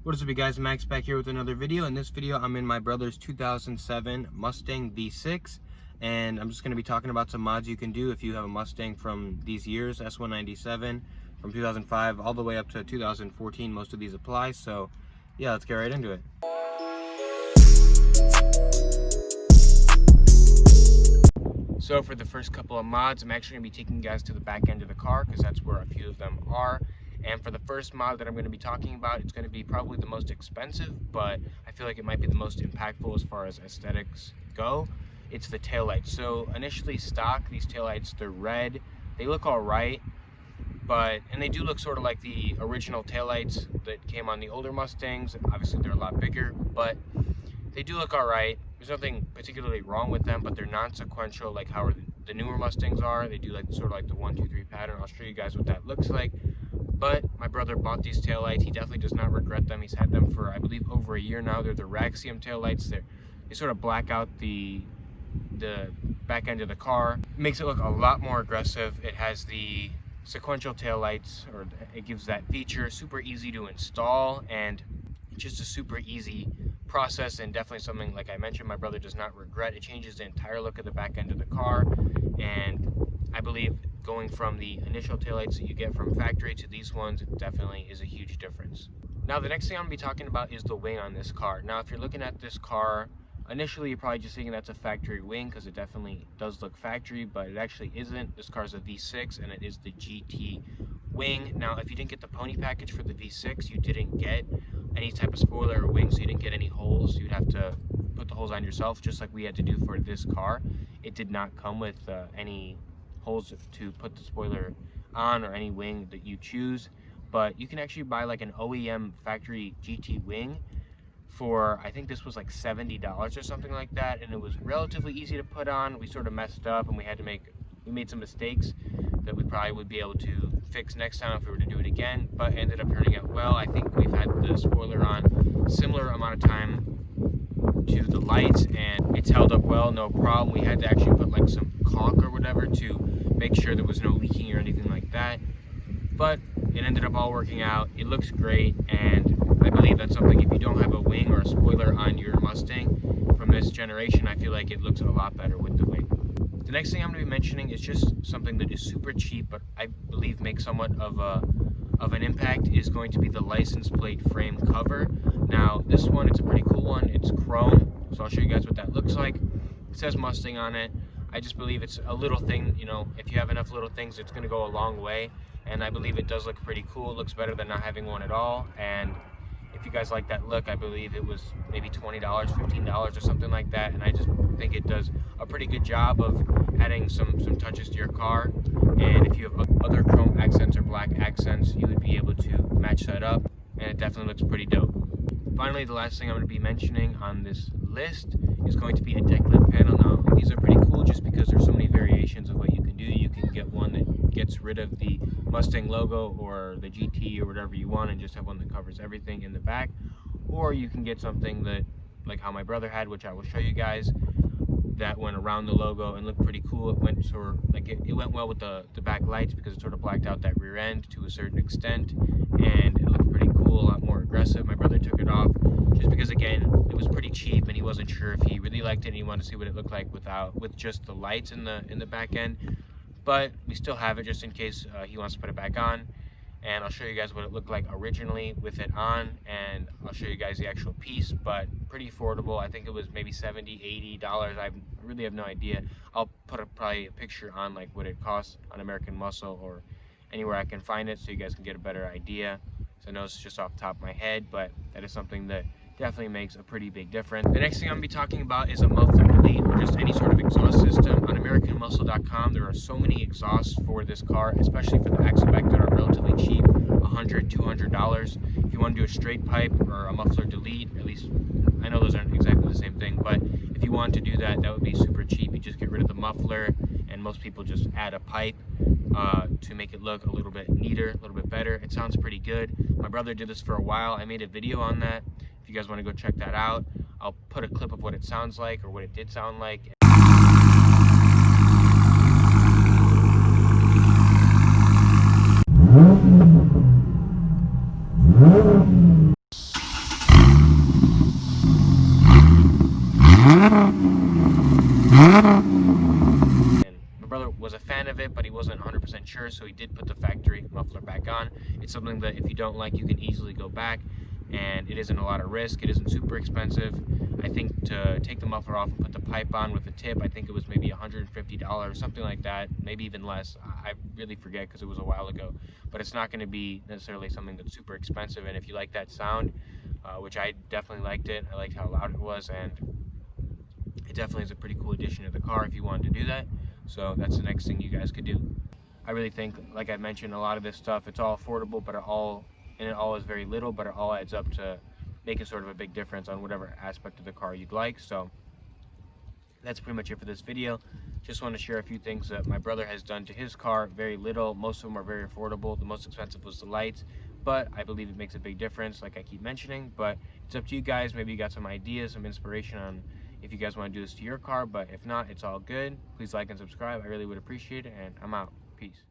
What is up, you guys? Max back here with another video. In this video, I'm in my brother's 2007 Mustang V6, and I'm just going to be talking about some mods you can do if you have a Mustang from these years, S197, from 2005 all the way up to 2014. Most of these apply, so yeah, let's get right into it. So for the first couple of mods, I'm actually going to be taking you guys to the back end of the car because that's where a few of them are. And for the first mod that I'm going to be talking about, it's going to be probably the most expensive, but I feel like it might be the most impactful as far as aesthetics go. It's the taillights. So initially stock, these taillights, they're red. They look all right, and they do look sort of like the original taillights that came on the older Mustangs. Obviously they're a lot bigger, but they do look all right. There's nothing particularly wrong with them, but they're non-sequential like how the newer Mustangs are. They do like sort of like the 1, 2, 3 pattern. I'll show you guys what that looks like. But my brother bought these taillights. He definitely does not regret them. He's had them for, I believe, over a year now. They're the Raxiom taillights. They sort of black out the back end of the car. It makes it look a lot more aggressive. It has the sequential taillights, or it gives that feature. Super easy to install, and it's just a super easy process, and definitely something, like I mentioned, my brother does not regret. It changes the entire look of the back end of the car, and I believe going from the initial taillights that you get from factory to these ones, it definitely is a huge difference. Now, the next thing I'm going to be talking about is the wing on this car. Now, if you're looking at this car, initially you're probably just thinking that's a factory wing because it definitely does look factory, but it actually isn't. This car is a V6 and it is the GT wing. Now, if you didn't get the pony package for the V6, you didn't get any type of spoiler or wing, so you didn't get any holes. You'd have to put the holes on yourself, just like we had to do for this car. It did not come with any holes to put the spoiler on or any wing that you choose, but you can actually buy like an OEM factory GT wing for, I think this was like $70 or something like that, and it was relatively easy to put on. We sort of messed up and we made some mistakes that we probably would be able to fix next time if we were to do it again, but it ended up turning out well. I think we've had the spoiler on similar amount of time to the lights and it's held up well, no problem. We had to actually put like some caulk or whatever to make sure there was no leaking or anything like that, but it ended up all working out. It looks great, and I believe that's something, if you don't have a wing or a spoiler on your Mustang from this generation, I feel like it looks a lot better with the wing. The next thing I'm going to be mentioning is just something that is super cheap, but I believe makes somewhat of an impact, is going to be the license plate frame cover. Now, this one, it's a pretty cool one. It's chrome, so I'll show you guys what that looks like. It says Mustang on it. I just believe it's a little thing, you know, if you have enough little things, it's going to go a long way, and I believe it does look pretty cool. It looks better than not having one at all, and if you guys like that look, I believe it was maybe $20, $15 or something like that, and I just think it does a pretty good job of adding some touches to your car, and if you have other chrome accents or black accents, you would be able to match that up, and it definitely looks pretty dope. Finally, the last thing I'm going to be mentioning on this list is going to be a deck lid panel. Now, these are pretty cool just because there's so many variations of what you can do. You can get one that gets rid of the Mustang logo or the GT or whatever you want and just have one that covers everything in the back, or you can get something that, like how my brother had, which I will show you guys, that went around the logo and looked pretty cool. It went sort of like it went well with the back lights because it sort of blacked out that rear end to a certain extent, and it looked pretty cool, a lot more aggressive. My brother took it off just because, again, it was pretty cheap and he wasn't sure if he really liked it and he wanted to see what it looked like with just the lights in the back end. But we still have it just in case he wants to put it back on, and I'll show you guys what it looked like originally with it on, and I'll show you guys the actual piece, but pretty affordable. I think it was maybe $70, $80. I really have no idea. I'll put probably a picture on like what it costs on American Muscle or anywhere I can find it so you guys can get a better idea. So I know it's just off the top of my head, but that is something that definitely makes a pretty big difference. The next thing I'm going to be talking about is a Muffler Delete, or just any sort of exhaust system. On AmericanMuscle.com, there are so many exhausts for this car, especially for the Axleback, that are relatively cheap, $100, $200. If you want to do a straight pipe or a Muffler Delete, at least I know those aren't exactly the same thing, but if you want to do that, that would be super cheap. You just get rid of the muffler, and most people just add a pipe to make it look a little bit neater, a little bit better. It sounds pretty good. My brother did this for a while. I made a video on that. If you guys want to go check that out, I'll put a clip of what it sounds like, or what it did sound like. And my brother was a fan of it, but he wasn't 100% sure, so he did put the factory muffler back on. It's something that if you don't like, you can easily go back, and it isn't a lot of risk. It isn't super expensive. I think to take the muffler off and put the pipe on with the tip, I think it was maybe $150, something like that, maybe even less. I really forget because it was a while ago, but it's not going to be necessarily something that's super expensive. And if you like that sound, which I definitely liked it, I liked how loud it was, and it definitely is a pretty cool addition to the car if you wanted to do that. So that's the next thing you guys could do. I really think, like I mentioned, a lot of this stuff, it's all affordable, but it all is very little, but it all adds up to making sort of a big difference on whatever aspect of the car you'd like. So that's pretty much it for this video. Just want to share a few things that my brother has done to his car. Very little, most of them are very affordable. The most expensive was the lights, but I believe it makes a big difference, like I keep mentioning. But it's up to you guys. Maybe you got some ideas, some inspiration on if you guys want to do this to your car, but if not, it's all good. Please like and subscribe. I really would appreciate it, and I'm out. Peace.